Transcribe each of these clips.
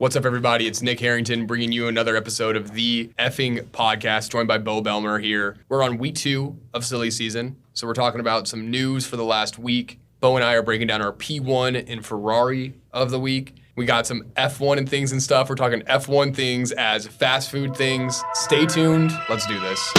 What's up, everybody? It's Nick Harrington bringing you another episode of The Effing Podcast, joined by Bo Belmer here. We're on week 2 of silly season, so we're talking about some news for the last week. Bo and I are breaking down our P1 and Ferrari of the week. We got some F1 and things and stuff. We're talking F1 things as fast food things. Stay tuned. Let's do this.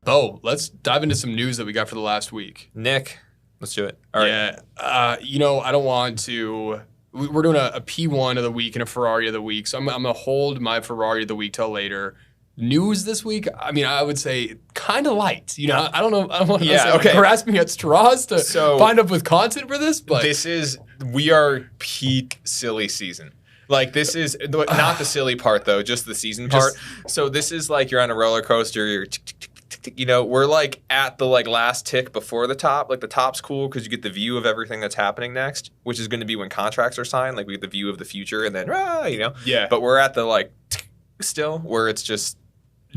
Bo, let's dive into some news that we got for the last week. Nick, let's do it. All right. Yeah. I don't want to. We're doing a P1 of the week and a Ferrari of the week, so I'm going to hold my Ferrari of the week till later. News this week, I mean, I would say kind of light. I don't know. I don't want to grasping at straws to find up with content for this, but we are peak silly season. Like, this is not the silly part, though, just the season part. So this is like you're on a roller coaster, you're we're like at the last tick before the top. Like, the top's cool because you get the view of everything that's happening next, which is going to be when contracts are signed. Like, we get the view of the future and then, Yeah. But we're at the still where it's just.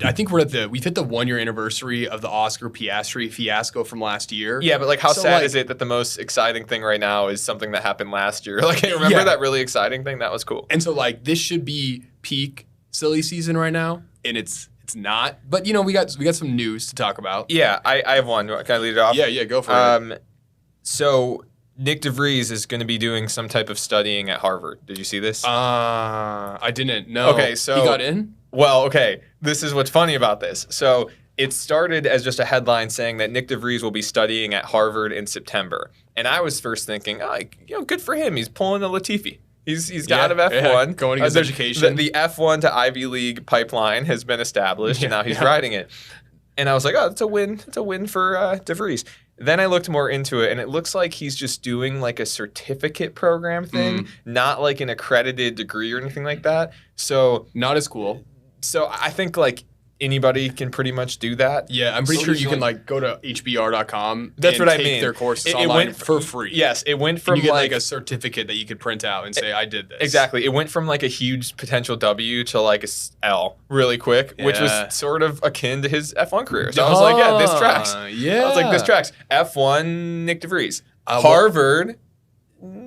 I think we've hit the 1-year anniversary of the Oscar Piastri fiasco from last year. Yeah, but how sad is it that the most exciting thing right now is something that happened last year? Remember that really exciting thing? That was cool. And so this should be peak silly season right now, and it's not. But we got some news to talk about. Yeah, I have one. Can I lead it off? Yeah, go for it. So Nick DeVries is going to be doing some type of studying at Harvard. Did you see this? I didn't know. Okay, so he got in? Well, okay. This is what's funny about this. So it started as just a headline saying that Nick DeVries will be studying at Harvard in September. And I was first thinking, good for him. He's pulling a Latifi. He's got an F1. Going to his education. The F1 to Ivy League pipeline has been established, and now he's riding it. And I was like, it's a win. It's a win for DeVries. Then I looked more into it, and it looks like he's just doing a certificate program thing, not an accredited degree or anything like that. So not as cool. So I think anybody can pretty much do that. Yeah, I'm pretty sure you can go to hbr.com. That's what I mean. Take their courses online for free. Yes, it went from and you get a certificate that you could print out and say I did this. Exactly. It went from a huge potential W to a L really quick, which was sort of akin to his F1 career. So I was like, yeah, this tracks. Yeah. I was like, this tracks. F1 Nick DeVries. Harvard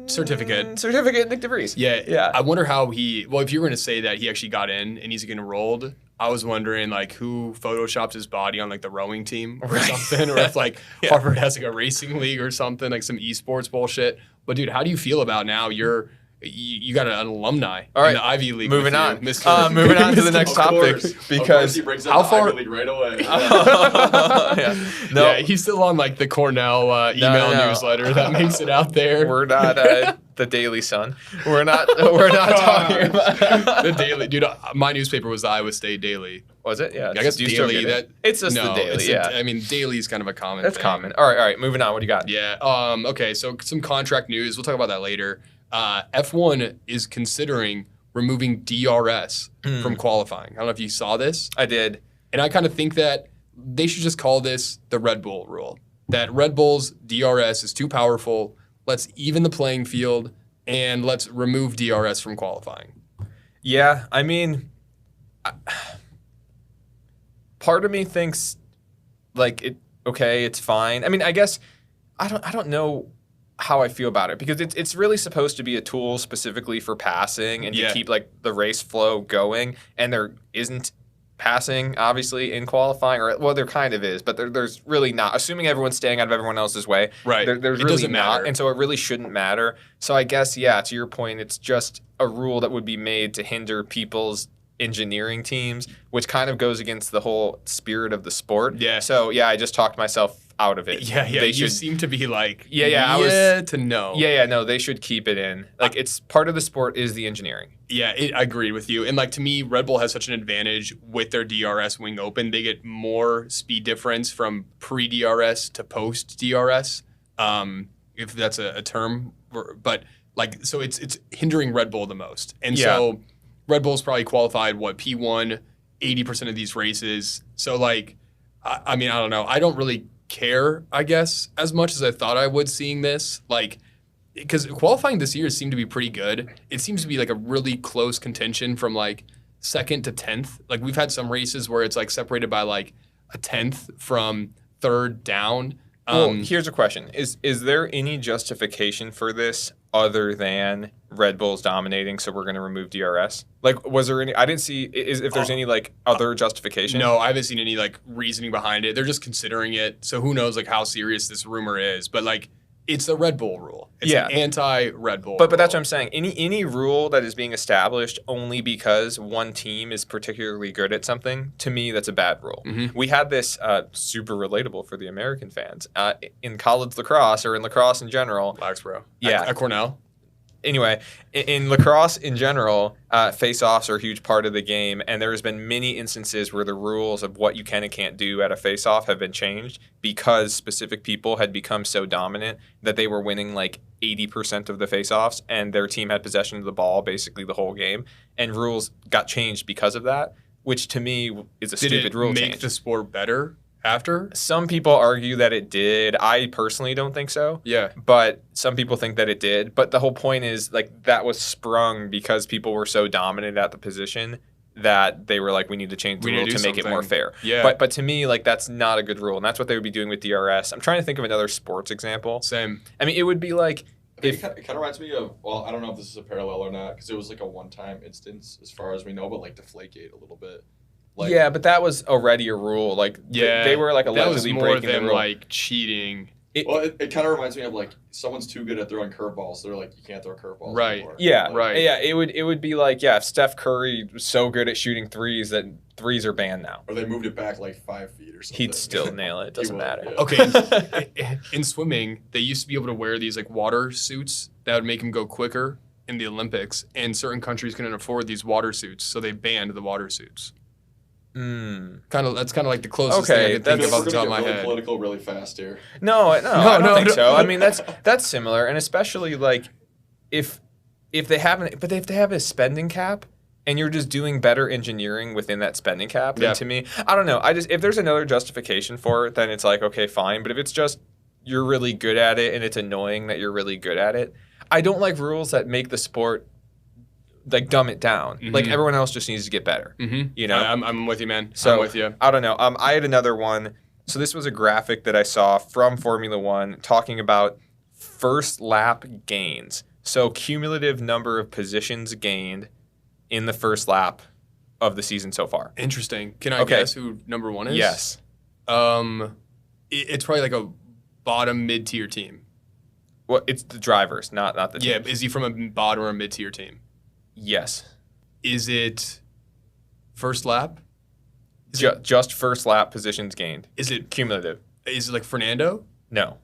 certificate Nick DeVries. Yeah. I wonder how if you were going to say that he actually got in and he's getting enrolled, I was wondering who photoshopped his body on the rowing team or something, or if Harvard has a racing league or something, some esports bullshit. But dude, how do you feel about now you got an alumni in the Ivy League? Moving on. Moving on to the next topic, because he brings up the Ivy League right away. No, he's still on the Cornell email newsletter that makes it out there. We're not the Daily Sun. We're not talking about the Daily. Dude, my newspaper was the Iowa State Daily. Was it? Yeah. I guess Daily. It's just the Daily. Daily is kind of a common. That's thing. common. All right. Moving on. What do you got? Yeah. Okay. So some contract news. We'll talk about that later. F1 is considering removing DRS from qualifying. I don't know if you saw this. I did. And I kind of think that they should just call this the Red Bull rule. That Red Bull's DRS is too powerful. Let's even the playing field and let's remove DRS from qualifying. Yeah, I mean, part of me thinks it's fine. I mean, I guess I don't know how I feel about it, because it's really supposed to be a tool specifically for passing and to keep the race flow going, and there isn't passing obviously in qualifying, or there kind of is, but there's really not, assuming everyone's staying out of everyone else's way. Right. There's really not, and so it really shouldn't matter. So I guess, to your point, it's just a rule that would be made to hinder people's engineering teams, which kind of goes against the whole spirit of the sport. Yeah. So I just talked myself out of it. Yeah. You seem to be to no. Yeah. No, they should keep it in. It's part of the sport is the engineering. Yeah, I agree with you. And to me, Red Bull has such an advantage with their DRS wing open. They get more speed difference from pre-DRS to post-DRS, if that's a term. But so it's hindering Red Bull the most. And so Red Bull's probably qualified, P1, 80% of these races. So I mean, I don't know. I don't really care, I guess, as much as I thought I would seeing this. Because qualifying this year seemed to be pretty good. It seems to be a really close contention from second to 10th. We've had some races where it's separated by a 10th from third down. Well, here's a question: Is there any justification for this other than Red Bull's dominating, so we're going to remove DRS? Like, was there any? I didn't see if there's any like other justification. No, I haven't seen any like reasoning behind it. They're just considering it. So who knows like how serious this rumor is? But like, it's the Red Bull rule. It's Yeah. an anti-Red Bull. But that's what rule. I'm saying. Any rule that is being established only because one team is particularly good at something, to me, that's a bad rule. Mhm. We had this super relatable for the American fans in college lacrosse or in lacrosse in general. Laxbro. Yeah. At Cornell. Anyway, in lacrosse in general, face-offs are a huge part of the game, and there's been many instances where the rules of what you can and can't do at a face-off have been changed because specific people had become so dominant that they were winning like 80% of the face-offs, and their team had possession of the ball basically the whole game, and rules got changed because of that, which to me is a Did stupid it rule make change. the sport better after? Some people argue that it did. I personally don't think so. Yeah. But some people think that it did. But the whole point is like that was sprung because people were so dominant at the position that they were like, we need to change the We need rule to to do make it more something. fair. Yeah. But to me, like that's not a good rule, and that's what they would be doing with DRS. I'm trying to think of another sports example. Same. I mean, it would be like It kind of reminds me of, well, I don't know if this is a parallel or not, because it was like a one-time instance as far as we know, but like Deflategate a little bit. Like, yeah, but that was already a rule. Like Yeah. they were like That was allegedly more breaking the than rule. like cheating. Well, it kind of reminds me of like someone's too good at throwing curveballs, so they're like, you can't throw curveballs Right. anymore. Yeah, Like, Right. Yeah, it would be like, yeah, if Steph Curry was so good at shooting threes that threes are banned now. Or they moved it back like 5 feet or something. He'd still nail it. It doesn't He would, matter. yeah. Okay. In swimming, they used to be able to wear these like water suits that would make them go quicker in the Olympics, and certain countries couldn't afford these water suits, so they banned the water suits. That's kind of like the closest thing I Okay, can think that's- of We're off the gonna top of get my really head. political really fast here. No, I don't no, think no. so. I mean, that's similar, and especially like if they haven't, but if they have a spending cap and you're just doing better engineering within that spending cap, then Yeah. to me, I don't know. If there's another justification for it, then it's like okay, fine. But if it's just you're really good at it and it's annoying that you're really good at it, I don't like rules that make the sport like dumb it down. Like Mhm. everyone else just needs to get better. Mm-hmm. You know? I'm with you, man. So I'm with you. I don't know. I had another one. So this was a graphic that I saw from Formula One talking about first lap gains. So cumulative number of positions gained in the first lap of the season so far. Interesting. Can I Okay. guess who number one is? Yes. It's probably like a bottom mid-tier team. Well, it's the drivers, not the team. Yeah. Is he from a bottom or a mid-tier team? Yes. Is it first lap? Just first lap positions gained. Is it Cumulative. like Fernando? No.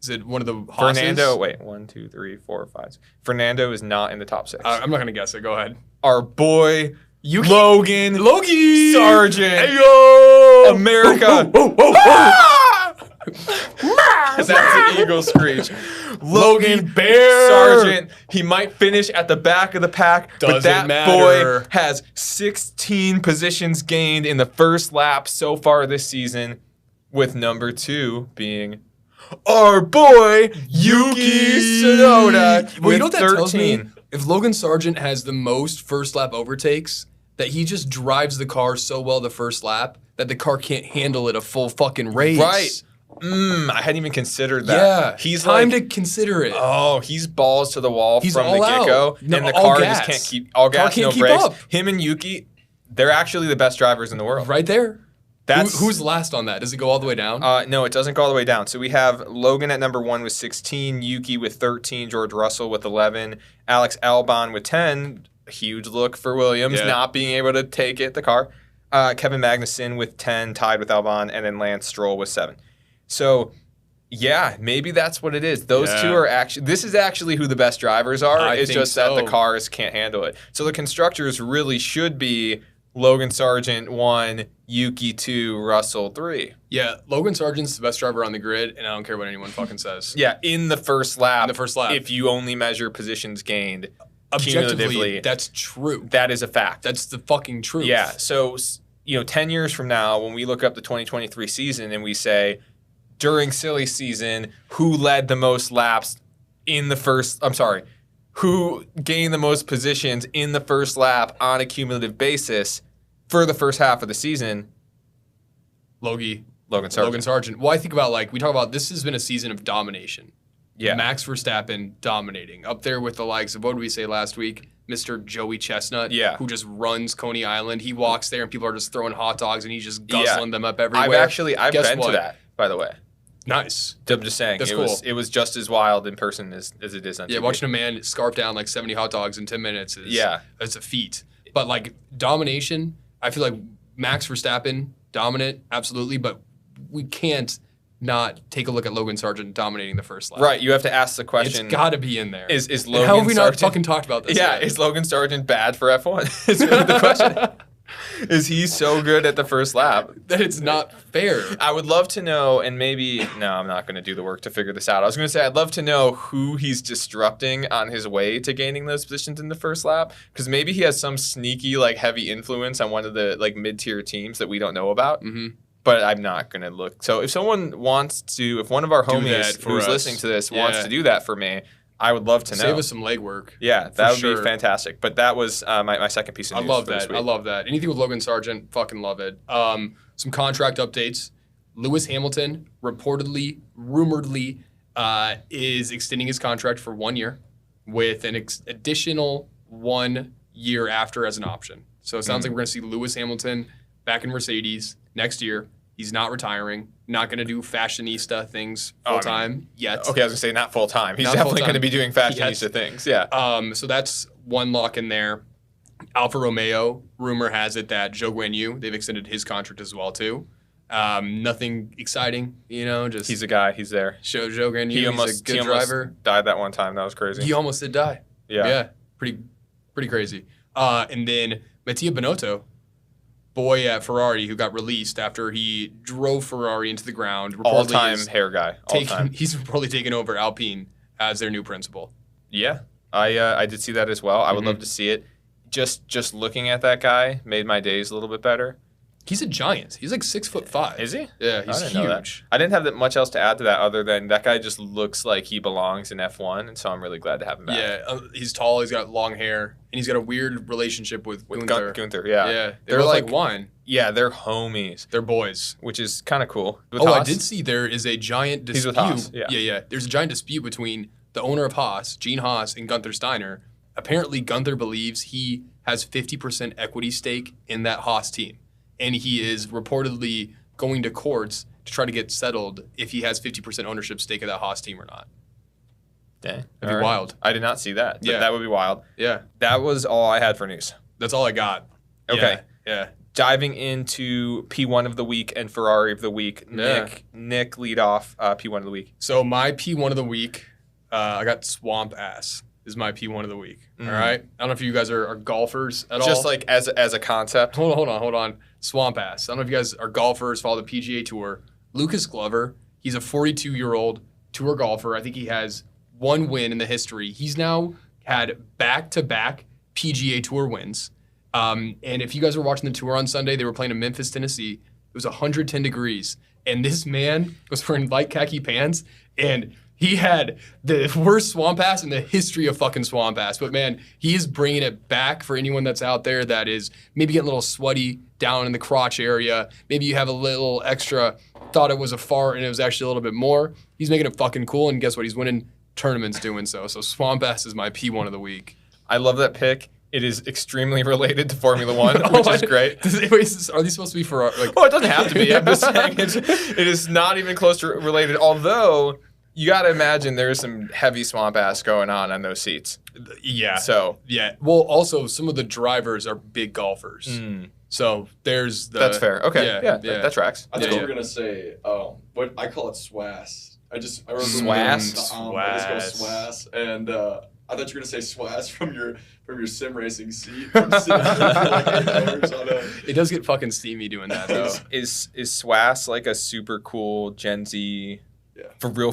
Is it one of the Haas's? Fernando, wait, 1, 2, 3, 4, 5. Fernando is not in the top 6. I'm not gonna guess it. Go ahead. Our boy You Logan Logie Sargent. Heyo! America. That's an eagle screech. Logan Bear Sargent. He might finish at the back of the pack, but Doesn't that matter. boy has 16 positions gained in the first lap so far this season, with number 2 being our boy Yuki Tsunoda. Well, you know with what that tells me? 13. If Logan Sargent has the most first lap overtakes, that he just drives the car so well the first lap that the car can't handle it a full fucking race. Right. I hadn't even considered that. Yeah. He's time like, to consider it. oh, he's balls to the wall He's from the all out. get-go, No, and the all car gas. just can't keep all Car gas, can't no keep brakes. up. Him and Yuki, they're actually the best drivers in the world. Right there. That's Who's last on that? Does it go all the way down? no, it doesn't go all the way down. So we have Logan at number 1 with 16, Yuki with 13, George Russell with 11, Alex Albon with 10. Huge look for Williams Yeah. not being able to take it, the car. Kevin Magnussen with 10, tied with Albon, and then Lance Stroll with 7. So, yeah, maybe that's what it is. Those Yeah. two are actually. This is actually who the best drivers are. I It's think just that the so. cars can't handle it. So the constructors really should be Logan Sargent 1, Yuki 2, Russell 3. Yeah, Logan Sargent's the best driver on the grid, and I don't care what anyone fucking says. Yeah, in the first lap. In the first lap. If you only measure positions gained, Objectively, cumulatively, that's true. that is a fact. That's the fucking truth. Yeah. So, 10 years from now, when we look up the 2023 season and we say, during silly season, who led the most laps in the first, who gained the most positions in the first lap on a cumulative basis for the first half of the season? Logie. Logan Sargent. Logan Sargent. Well, I think about we talk about this has been a season of domination. Yeah. Max Verstappen dominating. Up there with the likes of, what did we say last week? Mr. Joey Chestnut, who just runs Coney Island. He walks there and people are just throwing hot dogs and he's just guzzling them up everywhere. I've Guess been what? to that, by the way. Nice. I'm just saying. That's it cool. It was just as wild in person as it is on TV. Yeah, watching a man scarf down 70 hot dogs in 10 minutes is it's a feat. But domination, I feel like Max Verstappen, dominant, absolutely, but we can't not take a look at Logan Sargent dominating the first lap. Right, you have to ask the question. It's got to be in there. Is And Logan how have we not Sargent, fucking talked about this yet? is Logan Sargent bad for F1? Is really the question. Is he so good at the first lap? That it's not fair. I would love to know, and maybe, no, I'm not going to do the work to figure this out. I was going to say, I'd love to know who he's disrupting on his way to gaining those positions in the first lap, because maybe he has some sneaky, heavy influence on one of the, mid-tier teams that we don't know about. Mm-hmm. But I'm not going to look. So if someone wants to, if one of our homies who's listening to this wants to do that for me, I would love to know. Save us some legwork. Yeah, that would be fantastic. But that was my second piece of news. I love for this that. week. I love that. Anything with Logan Sargent, fucking love it. Some contract updates. Lewis Hamilton rumoredly, is extending his contract for 1 year with an additional 1 year after as an option. So it sounds like we're going to see Lewis Hamilton back in Mercedes next year. He's not retiring. Not going to do fashionista things full time yet. Okay, I was going to say not full time. He's Not definitely full-time. going to be doing fashionista things. Yeah. So that's one lock in there. Alfa Romeo, rumor has it that Zhou Guanyu, they've extended his contract as well too. Nothing exciting, just He's a guy. He's there. show Zhou Guanyu. He almost, he's a good he almost driver. died that one time. That was crazy. He almost did die. Yeah. Pretty crazy. And then Mattia Binotto, boy at Ferrari who got released after he drove Ferrari into the ground. All-time hair guy. All-time. He's probably taken over Alpine as their new principal. Yeah. I did see that as well. I would love to see it. Just looking at that guy made my days a little bit better. He's a giant. He's 6'5". Is he? Yeah, I he's didn't know that. huge. I didn't have that much else to add to that other than that guy just looks like he belongs in F1, and so I'm really glad to have him back. Yeah, he's tall. He's got long hair, and he's got a weird relationship with Gunther. Gunther, yeah. Yeah, They're both like wine. Yeah, they're homies, They're boys. which is kind of cool. With I Haas, did see there is a giant He's dispute. with Haas, yeah. Yeah. There's a giant dispute between the owner of Haas, Gene Haas, and Gunther Steiner. Apparently, Gunther believes he has 50% equity stake in that Haas team, and he is reportedly going to courts to try to get settled if he has 50% ownership stake of that Haas team or not. Dang. That'd be wild. I did not see that. Yeah. That would be wild. Yeah, That was all I had for news. that's all I got. Okay. Yeah. Diving into P1 of the week and Ferrari of the week. Yeah. Nick lead off P1 of the week. So my P1 of the week, I got Swamp Ass is my P1 of the week. All right. I don't know if you guys are golfers at all. Just like as a concept. Hold on. Swamp Ass. I don't know if you guys are golfers, follow the PGA Tour. Lucas Glover, he's a 42-year-old tour golfer. I think he has one win in the history. He's now had back-to-back PGA Tour wins. And if you guys were watching the tour on Sunday, they were playing in Memphis, Tennessee. It was 110 degrees. And this man was wearing light khaki pants, and he had the worst swamp ass in the history of fucking swamp ass. But man, he is bringing it back for anyone that's out there that is maybe getting a little sweaty down in the crotch area. Maybe you have a little extra, thought it was a fart and it was actually a little bit more. He's making it fucking cool, and guess what? He's winning tournaments doing so. So swamp ass is my P1 of the week. I love that pick. It is extremely related to Formula One, which is great. Are these supposed to be for like? Oh, it doesn't have to be. I'm just saying it is not even close to related. Although you got to imagine there's some heavy swamp ass going on those seats. Yeah. So yeah. Well, also some of the drivers are big golfers. So there's the. that's fair. Okay. Yeah. That tracks. I thought Yeah. you were gonna say, what I call it swass. I remember Swass? I just go swass, and I thought you were gonna say swass from your sim racing seat. From sitting there for like 8 hours on a, It does get fucking steamy doing that though. Is Swass like a super cool Gen Z? Yeah. For real,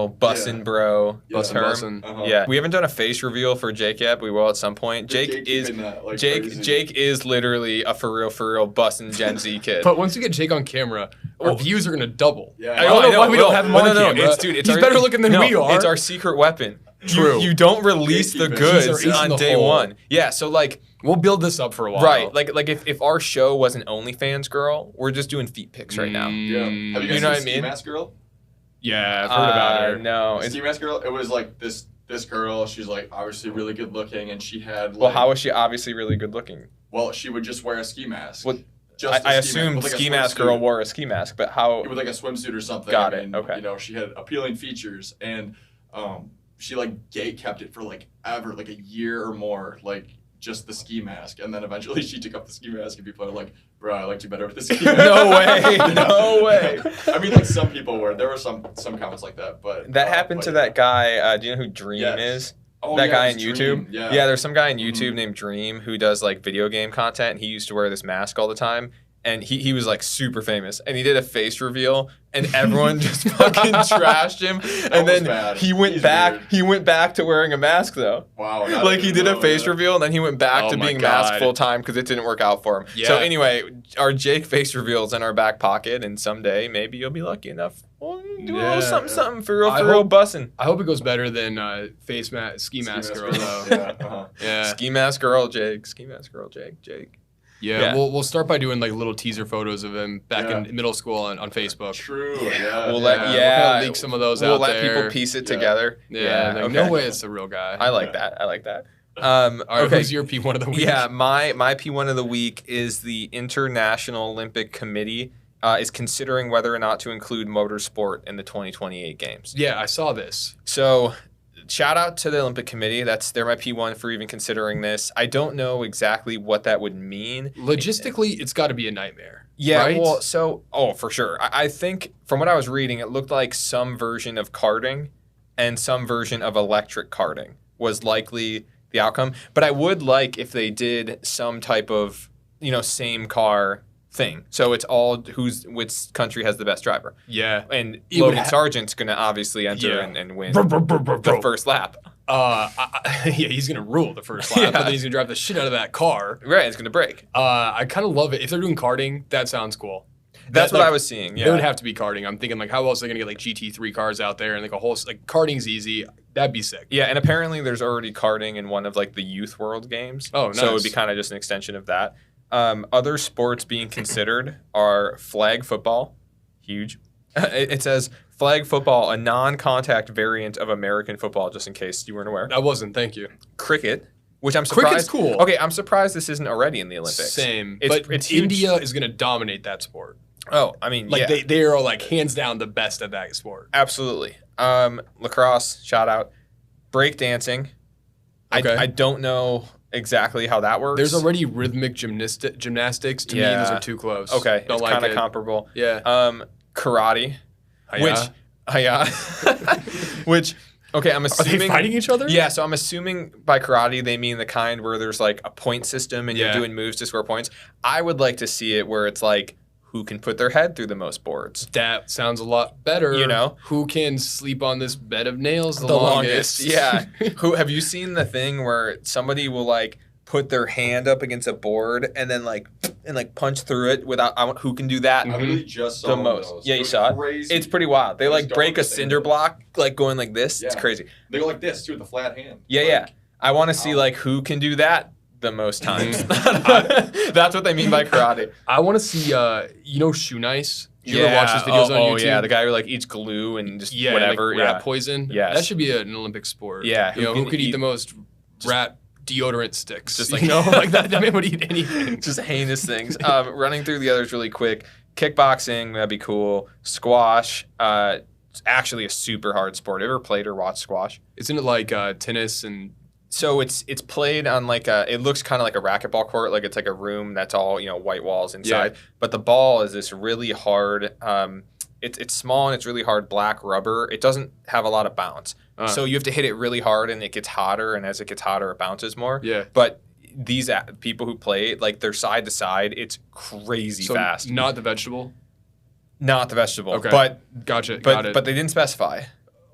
bussin' bro Yeah. term. Uh-huh. Yeah, we haven't done a face reveal for Jake yet. We will at some point. Jake is keeping that, like, Jake. crazy. Jake is literally a for real bussin' Gen Z kid. But once we get Jake on camera, our views are gonna double. Yeah. I don't know why we don't have him on camera. It's He's better looking than we are. It's our secret weapon. True. You don't release the Gatekeeping. goods He's erasing on the day whole- one. Yeah, so like We'll build this up for a while. right, like if our show was an OnlyFans girl, we're just doing feet pics right now. Yeah. Have you guys You know what I seen mean? Ski Mask Girl? Yeah, I've heard about her. No, Ski Mask Girl. It was like this girl. She's like obviously really good looking, and she had like, well, how is she obviously really good looking? well, she would just wear a ski mask. What- Just I a ski assumed with, like, a ski mask swimsuit. girl wore a ski mask, but how? With like a swimsuit or something. Got I it, mean, okay. You know, she had appealing features, and she like gate kept it for like ever, like a year or more, like just the ski mask, and then eventually she took up the ski mask, and people are like, "Bro, I liked you better with the ski mask." No way, no way. I mean, like some people were. There were some comments like that, but That happened but to yeah. that guy. Do you know who Dream Yes. is? Oh, That yeah, guy it on was YouTube? Dream, Yeah. Yeah, there's some guy on YouTube Mhm. named Dream who does like video game content. And he used to wear this mask all the time. And he was like super famous. And he did a face reveal and everyone just fucking trashed him. And was then bad. he went He's back. weird. He went back to wearing a mask though. Wow. Like he did a face reveal and then he went back Oh to my being God. masked full time because it didn't work out for him. Yeah. So anyway, our Jake face reveals in our back pocket, and someday maybe you'll be lucky enough. We'll do a Yeah. little something for I real hope- bussing. I hope it goes better than ski mask girl though. Yeah. Uh-huh. Yeah. Ski mask girl Jake. Ski mask girl Jake. Yeah, Yeah. we'll start by doing like little teaser photos of him back Yeah. in middle school on Facebook. True. Yeah. We'll yeah. let We'll kinda leak yeah, some of those we'll out let there. people piece it Yeah. together. Yeah, like, okay. no way it's the real guy. I like that. I like that. All right, Okay. who's your P1 of the week? Yeah, my P1 of the week is the International Olympic Committee is considering whether or not to include motorsport in the 2028 games. Yeah, I saw this. So, shout out to the Olympic Committee. They're my P1 for even considering this. I don't know exactly what that would mean. Logistically, it's got to be a nightmare. Yeah, right? well, for sure. I think from what I was reading, it looked like some version of karting and some version of electric karting was likely the outcome. But I would like if they did some type of, same car thing. So it's all which country has the best driver. Yeah. And It would Logan Sargent's going to obviously enter Yeah. and win the first lap. Yeah, he's gonna rule the first lap, Yeah. but then he's gonna drive the shit out of that car. Right, it's going to break. I kind of love it. If they're doing karting, that sounds cool. That's That, what like, I was seeing. Yeah. It would have to be karting. I'm thinking like, how else are they gonna get like GT3 cars out there and like a whole like karting's easy. That'd be sick. Yeah, and apparently there's already karting in one of like the Youth World games. Oh, So it would nice. be kind of just an extension of that. Other sports being considered are flag football, huge. It says flag football, a non-contact variant of American football, just in case you weren't aware. I wasn't. Thank you. Cricket, which I'm surprised. Cricket's cool. Okay, I'm surprised this isn't already in the Olympics. Same, It's but huge. India is gonna dominate that sport. Oh, I mean, Like yeah, they are like hands down the best at that sport. absolutely. Lacrosse, shout out. Break dancing. Okay. I don't know exactly how that works. There's already rhythmic gymnastics. To me, those Yeah. are too close. Okay, don't it's like kind of it. comparable. Yeah. Karate, Hiya. which okay, I'm Are assuming they fighting each other? Yeah, so I'm assuming by karate they mean the kind where there's like a point system and you're Yeah. doing moves to score points. I would like to see it where it's like who can put their head through the most boards. That sounds a lot better. You know? Who can sleep on this bed of nails the, The longest? Yeah. Who have you seen the thing where somebody will like put their hand up against a board and then like punch through it without who can do that? I literally just saw The one of most. those. Yeah, you was saw it? crazy. It's pretty wild. They They like just go break with a the same cinder thing. block like going like this. It's Yeah. crazy. They go like this too with the flat hand. Yeah, Like, yeah. I want to see Wow. like who can do that the most times. Mhm. That's what they mean by karate. I want to see, Shoe Nice? Did you ever watch his videos on YouTube? yeah, the guy who like eats glue and just Yeah, whatever. like rat poison. Yes. That should be an Olympic sport. Yeah, who who could can eat eat- the most rat deodorant sticks? Just Just like- like like that man would eat anything. Just heinous things. Running through the others really quick. Kickboxing, that'd be cool. Squash, it's actually a super hard sport. Ever played or watched squash? Isn't it like tennis and So it's played on like it looks kind of like a racquetball court, like it's like a room that's all white walls inside. But the ball is this really hard. It's small and it's really hard black rubber. It doesn't have a lot of bounce, so you have to hit it really hard and it gets hotter. And as it gets hotter, it bounces more. yeah? But these people who play it, like they're side to side, it's crazy So fast. not the vegetable. Not the vegetable, Okay. but Gotcha. Got it. they didn't specify.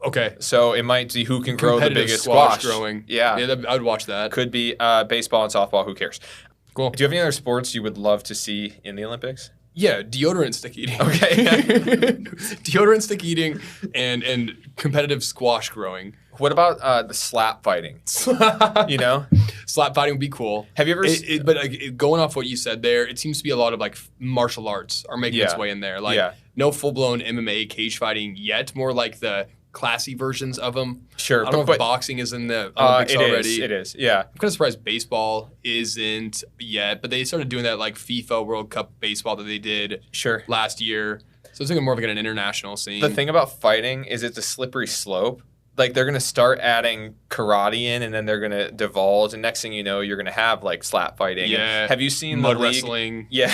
okay. So it might be who can grow the Competitive biggest squash squash. growing. Yeah. I'd watch that. Could be baseball and softball. Who cares? Cool. Do you have any other sports you would love to see in the Olympics? Yeah, deodorant stick eating. Okay. Deodorant stick eating and competitive squash growing. What about the slap fighting? You know, Slap fighting would be cool. have you ever? But like, going off what you said there, it seems to be a lot of like martial arts are making its Yeah. way in there. Like Yeah. no full blown MMA cage fighting yet. More like the classy versions of them. Sure, I don't know but if boxing is in the Olympics already. It is. Yeah. I'm kind of surprised baseball isn't yet, but they started doing that like FIFA World Cup baseball that they did Sure. last year. So it's like more of like an international scene. The thing about fighting is it's a slippery slope. Like they're gonna start adding karate in, and then they're gonna divulge, and next thing you know, you're gonna have like slap fighting. And Yeah. have you seen mud the league? wrestling. Yeah.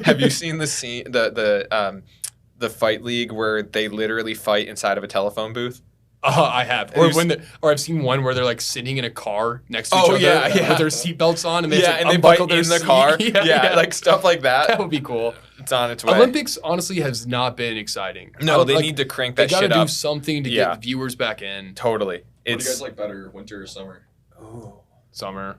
Have you seen the scene the fight league where they literally fight inside of a telephone booth? I have. Or I've seen one where they're like sitting in a car next to each Oh, other yeah. with their seatbelts on, and they Yeah, just, and like, they fight unbuckle their in the seat. car. yeah, Like stuff like that that. would be cool. It's on its way. Olympics honestly has not been exciting. No, they like, need to crank They that gotta shit do up. something to Yeah. get viewers back in. Totally. What do you It's guys like better, winter or summer? Summer.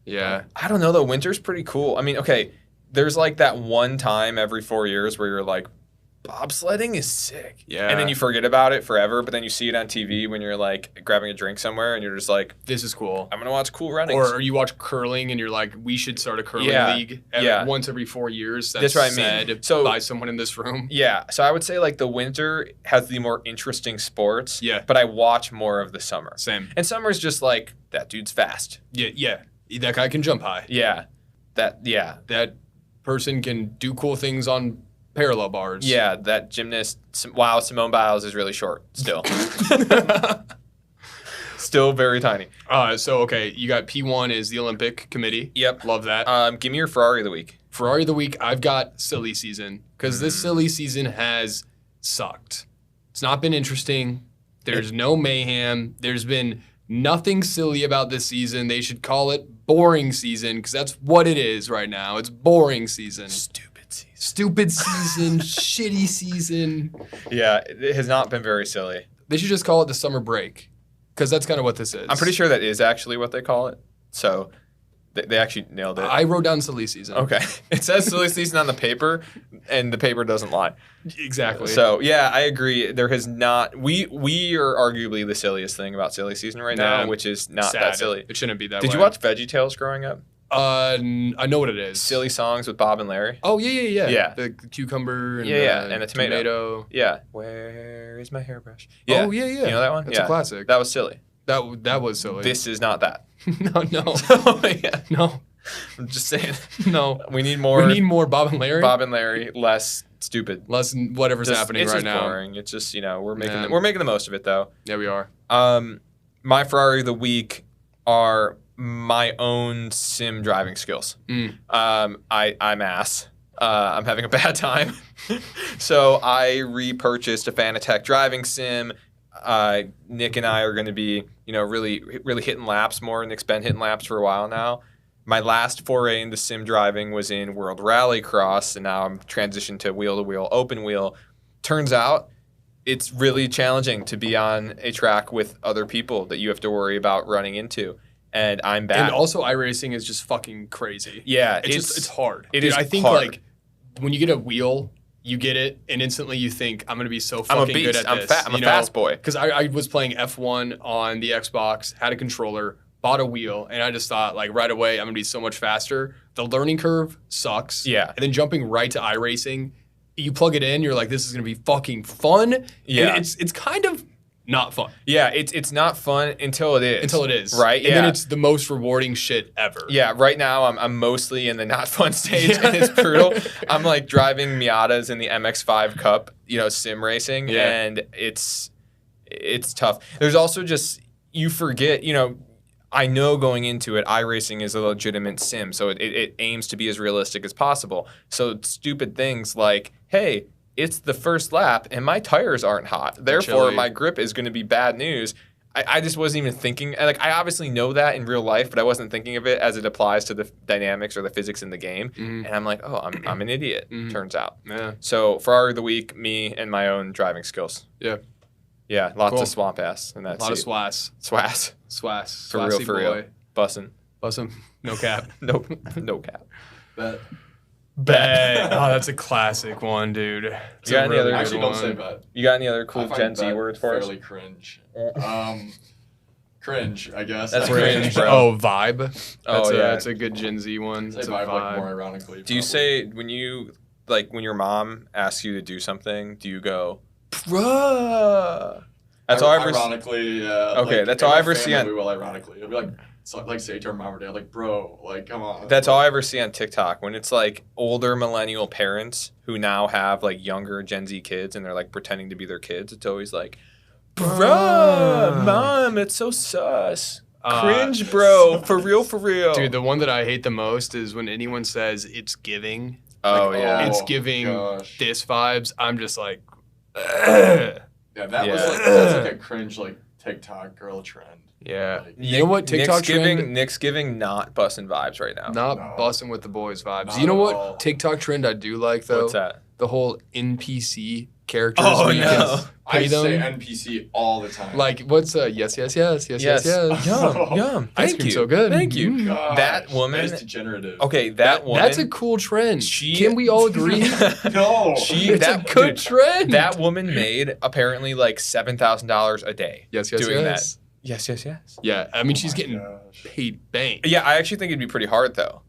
Yeah. I don't know though. Winter's pretty cool. I mean, okay, there's like that one time every 4 years where you're like, bobsledding is sick. Yeah. And then you forget about it forever, but then you see it on TV when you're like grabbing a drink somewhere and you're just like, This is cool. I'm gonna watch cool running. Or you watch curling and you're like, we should start a curling Yeah. league Yeah. once every 4 years. That's what I mean. said So- by someone in this room. Yeah, so I would say like the winter has the more interesting sports. Yeah. But I watch more of the summer. Same. And summer's just like that dude's fast. Yeah. That guy can jump high. Yeah. That That person can do cool things on parallel bars. yeah, that gymnast. Wow, Simone Biles is really short still. Still very tiny. So okay, you got P1 is the Olympic Committee. Yep. Love that. Give me your Ferrari of the week. Ferrari of the week, I've got silly season because this silly season has sucked. It's not been interesting. There's no mayhem. There's been nothing silly about this season. They should call it boring season because that's what it is right now. It's boring season. Stupid season, shitty season. Yeah, it has not been very silly. They should just call it the summer break because that's kind of what this is. I'm pretty sure that is actually what they call it. So they actually nailed it. I wrote down silly season. Okay. It says silly season on the paper, and the paper doesn't lie. Exactly. So yeah, I agree. There has not. We are arguably the silliest thing about silly season right Nah, now, which is not sad. that silly. It shouldn't be that Did way. you watch VeggieTales growing up? I know what it is. Silly songs with Bob and Larry. Oh yeah. Yeah. The cucumber and and the tomato. Yeah. Where is my hairbrush? Yeah. Oh yeah. You know that one? That's yeah. a classic. That was silly. That was silly. This is not that. no. Yeah. No. I'm just saying. No. We need more. We need more Bob and Larry. Bob and Larry, less stupid. Less than whatever's happening it's right just now. boring. It's just we're making Yeah. we're making the most of it though. Yeah, we are. My Ferrari of the week are my own sim driving skills. I'm ass. I'm having a bad time. So I repurchased a Fanatec driving sim. Nick and I are going to be, really hitting laps more. Nick's been hitting laps for a while now. My last foray into sim driving was in World Rallycross, and now I'm transitioned to wheel-to-wheel open wheel. Turns out it's really challenging to be on a track with other people that you have to worry about running into. And I'm bad. And also, iRacing is just fucking crazy. Yeah, It's hard. It Dude, is I think hard. like when you get a wheel, you get it, and instantly you think I'm gonna be so I'm a fucking good beast. at I'm this. I'm a fast boy. Because I was playing F1 on the Xbox, had a controller, bought a wheel, and I just thought like right away I'm gonna be so much faster. The learning curve sucks. Yeah. And then jumping right to iRacing, you plug it in, you're like, this is gonna be fucking fun. Yeah. And it's kind of not fun. Yeah, it's not fun until it is. Until it is. Right, And then yeah. it's the most rewarding shit ever. Yeah, right now I'm mostly in the not fun stage, and it's brutal. I'm like driving Miatas in the MX-5 Cup, sim racing, Yeah. and it's tough. There's also just, you forget, I know going into it, iRacing is a legitimate sim, so it aims to be as realistic as possible. So stupid things like, hey, it's the first lap and my tires aren't hot, therefore chilly. my grip is going to be bad news. I just wasn't even thinking, like, I obviously know that in real life, but I wasn't thinking of it as it applies to the dynamics or the physics in the game. Mhm. And I'm like, oh, I'm an idiot, turns out. Yeah. So Ferrari of the week, me and my own driving skills. Yeah. Yeah, lots Cool. of swamp ass in A that lot of seat. swass. Swass. Swass. For real, Swassy for boy. real. Bussin'. Bussin'. No cap. No cap. Bet. Bet. Oh, that's a classic one, dude. It's You got a any other- good Actually, don't say one. bet. You got any other cool I find Gen Z bet words for us? fairly cringe. Cringe, I guess. That's Cringe, cringe, bro. Oh, vibe. That's Oh, yeah. That's a good Gen Z one. Say It's a vibe, like vibe. more ironically. Do you probably. say when your mom asks you to do something, do you go, Bruh. that's all I ever Ironically, yeah. Okay, like, that's in all my I ever see family, on- We will ironically. It'll be like, so, like say to our mom or dad, like, bro, like, come on. That's all I ever see on TikTok when it's like older millennial parents who now have like younger Gen Z kids and they're like pretending to be their kids. It's always like, bruh, mom, it's so sus. Cringe, bro. For real, for real. Dude, the one that I hate the most is when anyone says it's giving. Oh, like, yeah. It's giving gosh. this vibes. I'm just like, ugh. Yeah, that Yeah. was like that's like a cringe like TikTok girl trend. Yeah. Like, You know what TikTok trend? Nick's giving not busting vibes right now. Not No. busting with the boys vibes. Not You know at what all. TikTok trend I do like though? What's that? The whole NPC characters. Oh, where you no. can I pay say them. NPC all the time. Like what's yes, yes, yes, yes, yes, yes. Yum, yum. Ice Thank cream you. so good. Thank you. Mm. Gosh, that woman- that is degenerative. Okay, that woman. That's a cool trend. She- Can we all agree? No. She- It's that- a good dude, trend. That woman made apparently like $7,000 a day. yes, yes, doing yes. Yes, yes, yes. Yeah, I mean she's my getting gosh. paid bank. Yeah, I actually think it'd be pretty hard though.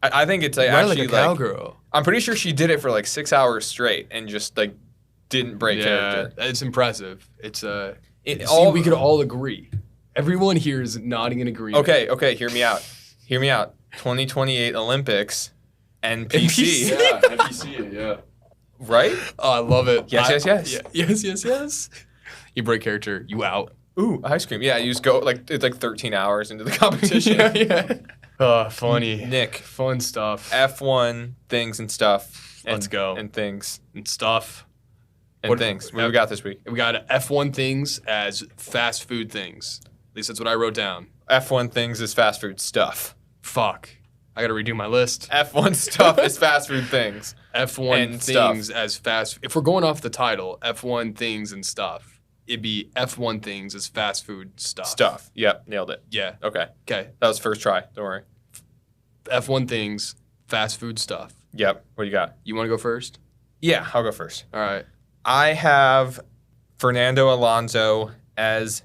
I think it's like, Right, actually like a cowgirl. I'm pretty sure she did it for like 6 hours straight and just like didn't break Yeah, character. it's impressive. It's It- see, we could all agree. Everyone here is nodding in agreement. Okay, hear me out. Hear me out. 2028 Olympics, NPC, Yeah, NPC, yeah. right? Oh, I love it. Yes, yes, yes. Yeah, yes, yes, yes. You break character, you out. Ooh, ice cream. Yeah, you just go like it's like 13 hours into the competition. yeah, yeah. Oh, funny. Nick, Fun stuff. F1 things and stuff. And, Let's go. And things and stuff. and What- things. What do we got this week? We got F1 things as fast food things. At least that's what I wrote down. F1 things is fast food stuff. Fuck. I gotta redo my list. F1 stuff is fast food things. F1 And things stuff. as fast. If we're going off the title, F1 things and stuff, it'd be F1 things as fast food stuff. Stuff. Yep, nailed it. Yeah. Okay, Okay. that was first try. Don't worry. F1 things, fast food stuff. Yep. What do you got? You want to go first? Yeah, I'll go first. All right. I have Fernando Alonso as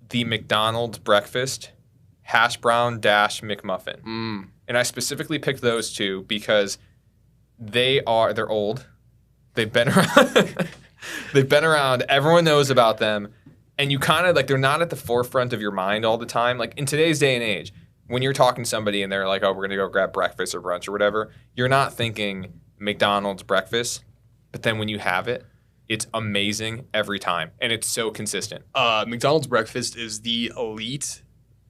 the McDonald's breakfast hash brown dash McMuffin. Mm. And I specifically picked those two because they're old. They've been around. They've been around. Everyone knows about them. And you kind of like they're not at the forefront of your mind all the time. Like in today's day and age, when you're talking to somebody and they're like, "Oh, we're going to go grab breakfast or brunch or whatever," you're not thinking McDonald's breakfast. But then when you have it, it's amazing every time and it's so consistent. McDonald's breakfast is the elite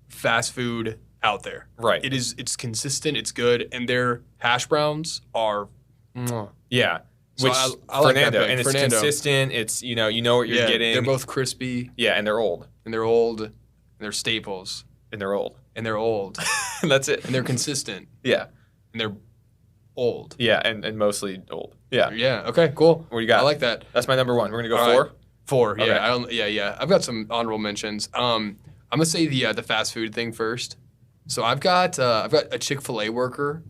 fast food out there. Right. It's consistent, it's good, and their hash browns are mwah. Yeah. So Which I like that Fernando, pick. and it's Fernando. consistent. It's you know what you're Yeah, getting. they're both crispy yeah, and they're old, and they're old and they're staples and they're old. and they're old And that's it. and they're consistent Yeah, and they're old. yeah, and mostly old. Yeah. Yeah. Okay. Cool. What do you got? I like that. That's my number one. We're gonna go All right. 4. 4. Yeah. Okay. I don't, yeah. I've got some honorable mentions. I'm gonna say the fast food thing first. So I've got a Chick-fil-A worker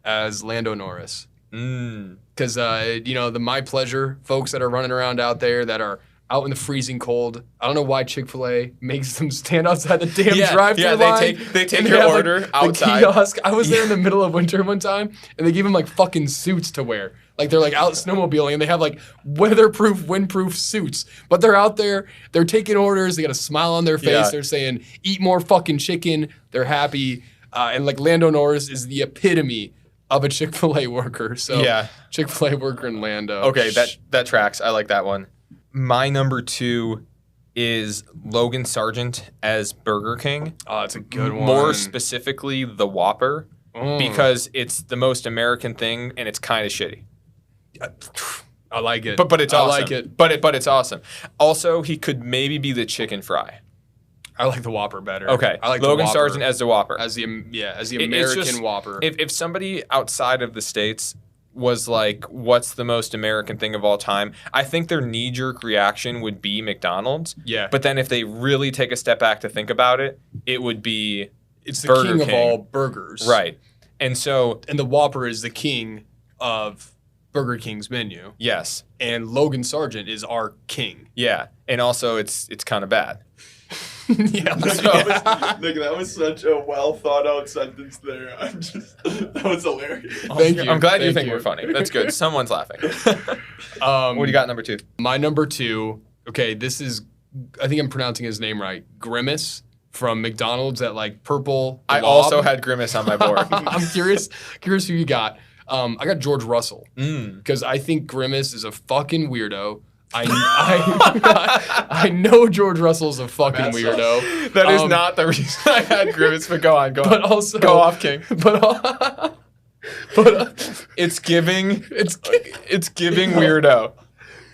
as Lando Norris. Mm. Because, the My Pleasure folks that are running around out there that are out in the freezing cold. I don't know why Chick-fil-A makes them stand outside the damn drive-thru yeah, line. they take and your have, order the outside. kiosk. I was there in the middle of winter one time, and they give them like fucking suits to wear. Like they're like out snowmobiling, and they have like weatherproof, windproof suits. But they're out there, they're taking orders. They got a smile on their face. Yeah. They're saying, "Eat more fucking chicken." They're happy, and like Lando Norris is the epitome of a Chick-fil-A worker. So Yeah. Chick-fil-A worker in Lando. Okay, that tracks. I like that one. My number 2 is Logan Sargent as Burger King. Oh, it's a good one. More specifically, the Whopper, Mm. because it's the most American thing and it's kind of shitty. I like it. But it's awesome. I like it. But it's awesome. Also, he could maybe be the chicken fry. I like the Whopper better. Okay, I like Logan the Whopper Sargent as the Whopper. as the It's American just- Whopper. If somebody outside of the States was like, what's the most American thing of all time? I think their knee-jerk reaction would be McDonald's. Yeah. But then if they really take a step back to think about it, it would be It's the Burger king of King. all burgers. right. And so And the Whopper is the king of Burger King's menu, Yes. and Logan Sargent is our king. Yeah. And also, it's kind of bad. Yeah. Nick, that was such a well thought out sentence there. That was hilarious. Thank you. I'm glad you Thank think you. we're funny. That's good. Someone's laughing. What do you got number 2? My number 2, okay, this is, I think I'm pronouncing his name right, Grimace from McDonald's, that like purple I blob. also had Grimace on my board. I'm curious who you got. I got George Russell Mm. because I think Grimace is a fucking weirdo. I know George Russell's a fucking Matt weirdo. That is Um, not the reason I had Grimace, but go on. But also, Go off, King. But It's giving weirdo.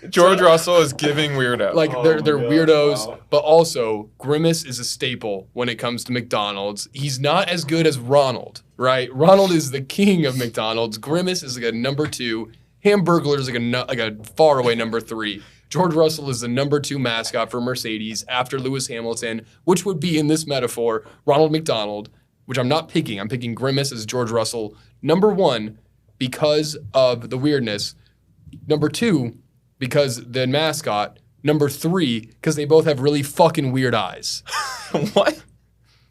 George Russell is giving weirdo. like Oh they're my gosh, weirdos, wow. but also Grimace is a staple when it comes to McDonald's. He's not as good as Ronald, right? Ronald is the king of McDonald's. Grimace is like a number 2. Hamburglar is like a far away number 3. George Russell is the number 2 mascot for Mercedes after Lewis Hamilton, which would be in this metaphor Ronald McDonald, which I'm not picking. I'm picking Grimace as George Russell number 1 because of the weirdness. Number 2 because the mascot. Number 3 because they both have really fucking weird eyes. What?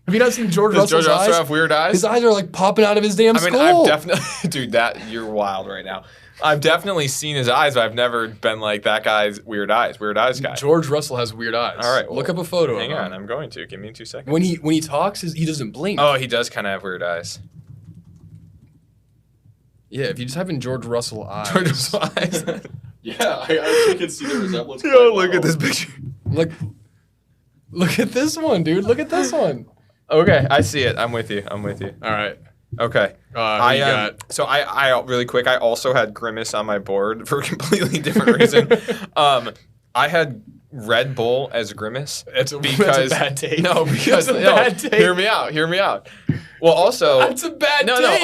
Have you not seen George Does Russell's George Russell eyes? have weird eyes? His eyes are like popping out of his damn I mean, skull. I've definitely, dude, that you're wild right now. I've definitely seen his eyes, but I've never been like that guy's weird eyes guy. George Russell has weird eyes. All right, look well, up a photo Hang of him. on, I'm going to. Give me 2 seconds. When he talks, he doesn't blink. Oh, he does kind of have weird eyes. Yeah, if you just have in George Russell eyes. George Russell eyes. Yeah, I actually can see the resemblance. Yo, quite look well. at this picture. Look at this one, dude. Look at this one. Okay, I see it. I'm with you. All right. Okay. Who you got? So I really quick. I also had Grimace on my board for a completely different reason. I had Red Bull as Grimace. That's a bad take. No, because That's a no, bad take. Hear me out. Well, also That's a bad no, take.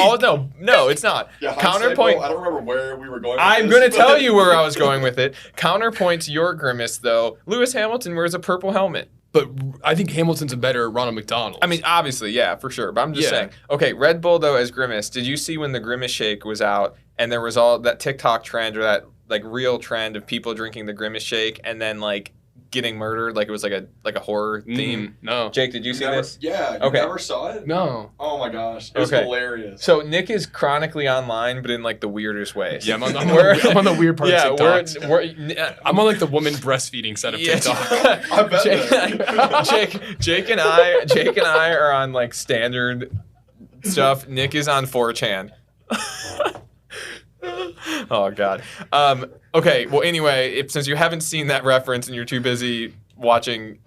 no, it's not. Yeah, hindsight, Counterpoint. bro, I don't remember where we were going. With I'm this, going to but- tell you where I was going with it. Counterpoint to your Grimace, though. Lewis Hamilton wears a purple helmet. But I think Hamilton's a better Ronald McDonald. I mean, obviously, yeah, for sure. But I'm just Yeah. saying. Okay, Red Bull, though, as Grimace. Did you see when the Grimace shake was out and there was all that TikTok trend or that like real trend of people drinking the Grimace shake and then like getting murdered? Like it was like a horror theme. No. Jake, did you see Never, this? yeah, you Okay. never saw it? No. Oh my gosh, it was Okay. hilarious. So Nick is chronically online, but in like the weirdest ways. Yeah, I'm on We're- the weird part yeah, of TikToks. we're I'm on like the woman breastfeeding side of TikTok. I bet Jake and I are on like standard stuff. Nick is on 4chan. Oh God. Okay. Well, anyway, since you haven't seen that reference and you're too busy watching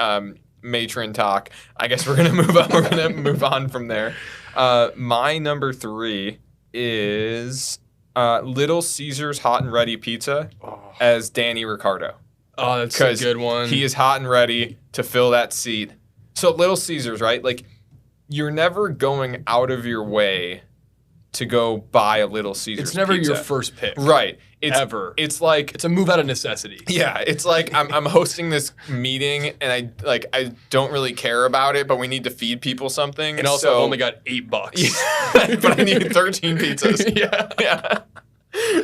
Matron talk, I guess we're gonna move on. We're gonna move on from there. My number 3 is Little Caesars Hot and Ready Pizza as Danny Ricardo. Oh, that's a 'Cause good one. He is hot and ready to fill that seat. So Little Caesars, right? Like you're never going out of your way to go buy a Little Caesars. It's never pizza. your first pick. Right. It's Ever. It's like It's a move out of necessity. yeah, it's like I'm hosting this meeting and I don't really care about it, but we need to feed people something. And also, so, I've only got $8. but I need 13 pizzas. Yeah.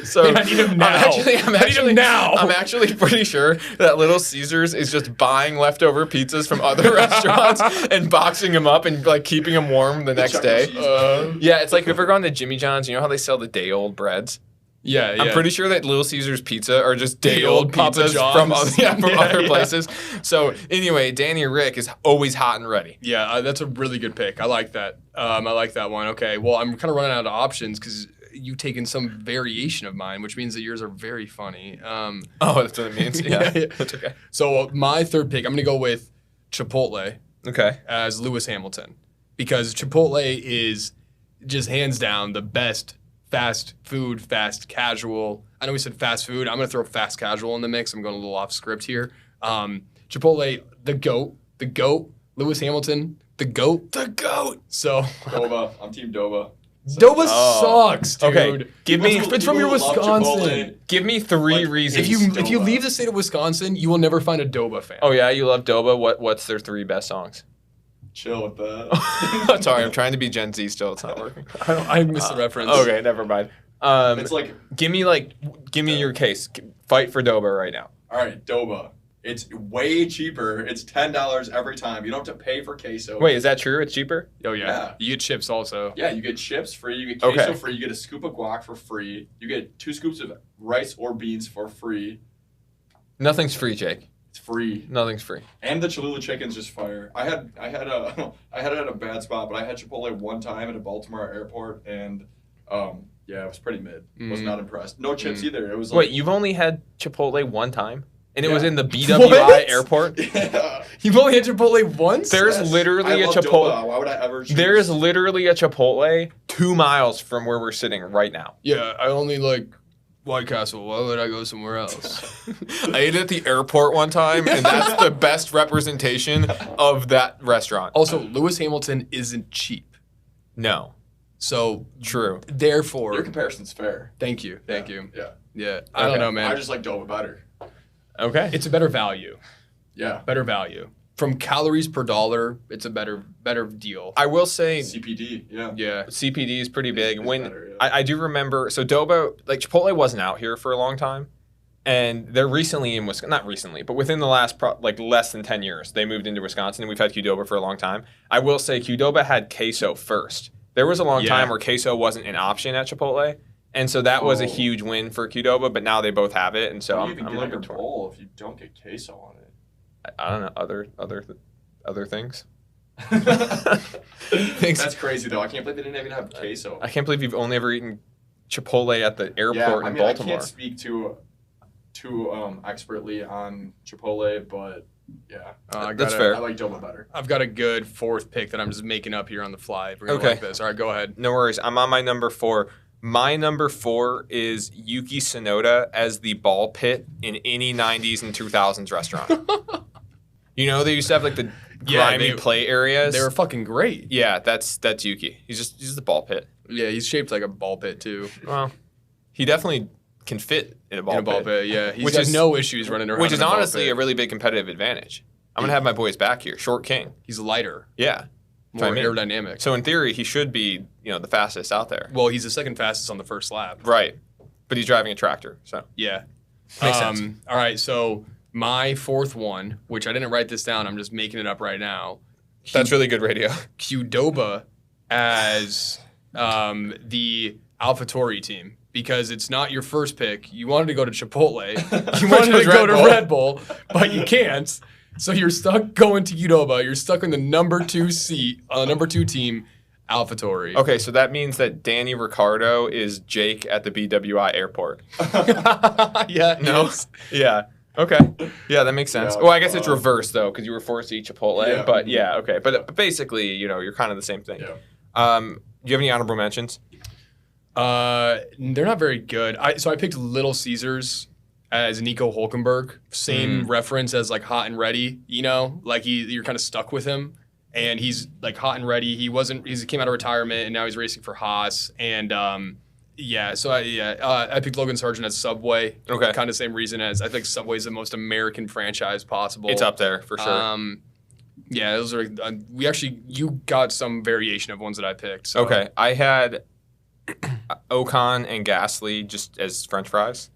So I need them now. I'm I need them now. I'm actually pretty sure that Little Caesars is just buying leftover pizzas from other restaurants and boxing them up and like keeping them warm the next Chuck day. E. Cheese. Yeah, it's like if you ever gone to Jimmy John's, you know how they sell the day-old breads? Yeah. I'm pretty sure that Little Caesars pizza are just day-old Day-old Papa pizzas John's. from other, Yeah, other yeah. places. So anyway, Danny Rick is always hot and ready. Yeah, that's a really good pick. I like that. I like that one. Okay, well, I'm kind of running out of options because you've taken some variation of mine, which means that yours are very funny. Oh, that's what it means? Yeah, Yeah. that's okay. So my third pick, I'm going to go with Chipotle Okay. as Lewis Hamilton because Chipotle is just hands down the best fast food, fast casual. I know we said fast food. I'm going to throw fast casual in the mix. I'm going a little off script here. Chipotle, the GOAT, Lewis Hamilton, the GOAT. So Doba. I'm Team Doba. Doba Oh. sucks, dude. Okay, give me It's from your People love Wisconsin. give me 3 Like, reasons. If you Doba. leave the state of Wisconsin, you will never find a Doba fan. Oh yeah, you love Doba. What's their 3 best songs? Chill with that. Sorry, I'm trying to be Gen Z still. It's not working. I missed the reference. Okay, never mind. It's like, Give me your case. Fight for Doba right now. all right, Doba. It's way cheaper. It's $10 every time. You don't have to pay for queso. Wait, is that true? It's cheaper? Oh yeah. Yeah. You get chips also. Yeah, you get chips free. You get queso Okay. free. You get a scoop of guac for free. You get 2 scoops of rice or beans for free. Nothing's free, Jake. It's free. Nothing's free. And the Cholula chicken's just fire. I had a I had it at a bad spot, but I had Chipotle one time at a Baltimore airport, and yeah, it was pretty mid. Was not impressed. No chips either. It was like, Wait, you've only had Chipotle one time? And it was Yeah. in the BWI What? airport? yeah. You've only had Chipotle once? There's Yes. literally I a love Chipotle. Doba. Why would I ever choose? There is literally a Chipotle 2 miles from where we're sitting right now. Yeah, I only like White Castle. Why would I go somewhere else? I ate at the airport one time, and that's the best representation of that restaurant. Also, Lewis Hamilton isn't cheap. No, So, true. therefore, Your comparison's fair. thank you. Yeah. Yeah. Yeah. I don't Okay. know, man. I just like Doba better. Okay. It's a better value. Yeah. Better value. From calories per dollar, it's a better deal. I will say CPD. Yeah. Yeah. CPD is pretty big. It's When better, yeah. I do remember, so Doba, like Chipotle wasn't out here for a long time, and they're recently in Wisconsin. Not recently, but within the last less than 10 years, they moved into Wisconsin, and we've had Qdoba for a long time. I will say Qdoba had queso first. There was a long Yeah. time where queso wasn't an option at Chipotle, and so that was a Oh. huge win for Qdoba. But now they both have it, and so What do I'm you even a get on little your bit torn. bowl if you don't get queso on it? I don't know other things. That's crazy though. I can't believe they didn't even have queso. I can't believe you've only ever eaten Chipotle at the airport yeah, in I mean, Baltimore. I can't speak too expertly on Chipotle, but yeah, That's fair. I like Doba better. I've got a good fourth pick that I'm just making up here on the fly. We're gonna Okay. like this. All right, go ahead. No worries. I'm on my number 4. My number 4 is Yuki Tsunoda as the ball pit in any 90s and 2000s restaurant. You know, they used to have like the Yeah, grimy play areas. They were fucking great. Yeah, that's Yuki. He's the ball pit. Yeah, he's shaped like a ball pit too. Well, he definitely can fit in a ball In a ball pit, yeah. He's Which got is- no issues running around. which is in a ball honestly pit. a really big competitive advantage. I'm gonna have my boys back here. Short king. He's lighter, Yeah. more I mean. aerodynamic. So in theory, he should be the fastest out there. Well, he's the second fastest on the first lap. Right. But he's driving a tractor, so Yeah. Makes sense. All right, so my fourth one, which I didn't write this down, I'm just making it up right now. that's really good radio. Qdoba as the AlphaTauri team, because it's not your first pick. You wanted to go to Chipotle. You wanted to go to Red Bull, but you can't. So you're stuck going to Qdoba. You're stuck in the number 2 seat on the number 2 team, AlphaTauri. Okay, so that means that Danny Ricciardo is Jake at the BWI airport. Yeah. No? yes. Yeah. Okay. Yeah, that makes sense. Yeah, well, I guess it's reversed though, because you were forced to eat Chipotle. Yeah. But yeah, okay. But basically, you're kind of the same thing. Yeah. Do you have any honorable mentions? They're not very good. So I picked Little Caesars as Nico Hulkenberg. Same reference as like Hot and Ready. Like you're kind of stuck with him, and he's like hot and ready. He came out of retirement, and now he's racing for Haas. And I picked Logan Sargent as Subway. Okay. Kind of same reason as I think Subway's the most American franchise possible. It's up there for sure. Yeah, those are. You got some variation of ones that I picked. So. Okay, I had Ocon and Gasly just as French fries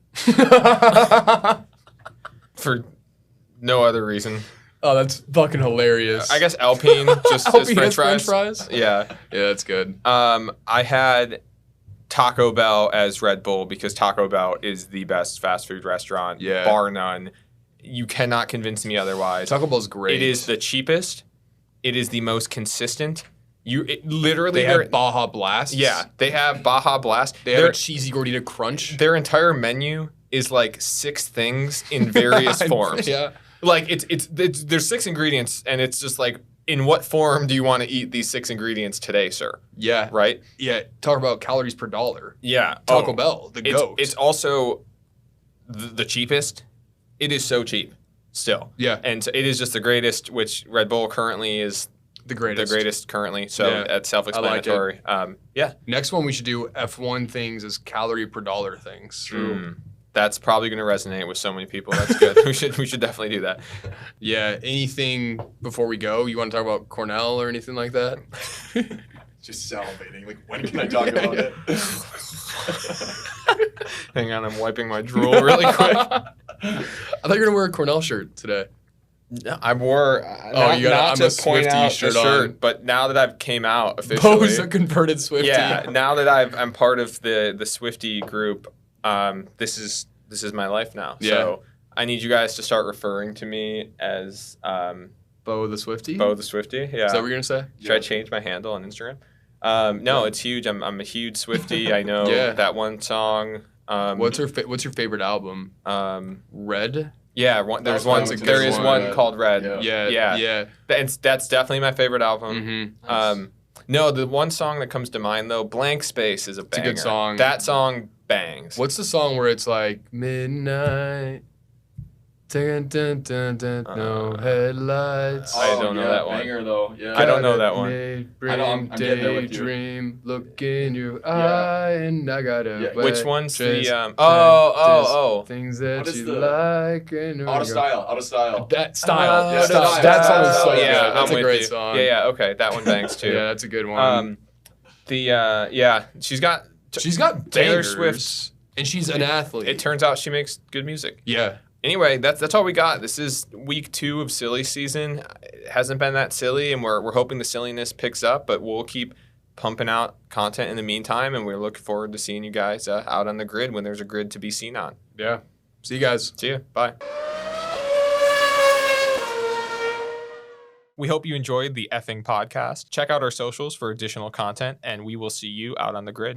for no other reason. Oh, that's fucking hilarious. I guess Alpine just as Alpine French as fries. French fries? Yeah. Yeah, that's good. I had Taco Bell as Red Bull because Taco Bell is the best fast food restaurant, Yeah. bar none. You cannot convince me otherwise. Taco Bell's great. It is the cheapest. It is the most consistent. Literally, They have Baja Blast. yeah, they have Baja Blast. They have a cheesy gordita crunch. Their entire menu is like 6 things in various forms. Yeah. Like there's 6 ingredients, and it's just like, in what form do you want to eat these 6 ingredients today, sir? Yeah. Right? Yeah. Talk about calories per dollar. Yeah. Taco Bell, the It's, goat. it's also the cheapest. It is so cheap still. Yeah. And so it is just the greatest, which Red Bull currently is the greatest. the greatest currently. So Yeah. that's self-explanatory. Yeah. Next one we should do F1 things as calorie per dollar things. That's probably going to resonate with so many people. That's good. we should definitely do that. Yeah. Anything before we go? You want to talk about Cornell or anything like that? Just salivating. Like, when can I talk about it? Hang on, I'm wiping my drool really quick. I thought you were gonna wear a Cornell shirt today. I wore you got I'm a Swiftie shirt on. but now that I've came out officially, Bo's a converted Swiftie. yeah. Now that I'm part of the Swiftie group, this is my life now. Yeah. So I need you guys to start referring to me as Bo the Swiftie. Bo the Swiftie. Yeah. Is that what you're gonna say? Should I change my handle on Instagram? No, it's huge. I'm a huge Swiftie. I know Yeah. that one song. What's your favorite album? Red. Yeah, That's there is one. one called Red. Yeah. Yeah. That's definitely my favorite album. Mm-hmm. No, the one song that comes to mind though, Blank Space is a banger. a good song. That song bangs. What's the song where it's like midnight? Dun, dun, dun, dun, no headlights. I don't know that one. Banger, though. Yeah. I don't know that one. I know, I'm getting there with you. Daydream, look in your eye, and I got a Yeah. Which one's the things that What is you the- like and Out of style. That style. Yeah, Style. Style. That song is so Style. good. Yeah, That's I'm a with great you. song. Yeah, okay, that one bangs too. Yeah, that's a good one. She's got She's got Taylor bangers, Swift. and she's an athlete. It turns out she makes good music. Yeah. Anyway, that's all we got. This is week 2 of silly season. It hasn't been that silly, and we're hoping the silliness picks up, but we'll keep pumping out content in the meantime, and we're looking forward to seeing you guys out on the grid when there's a grid to be seen on. Yeah. See you guys. See you. Bye. We hope you enjoyed the effing podcast. Check out our socials for additional content, and we will see you out on the grid.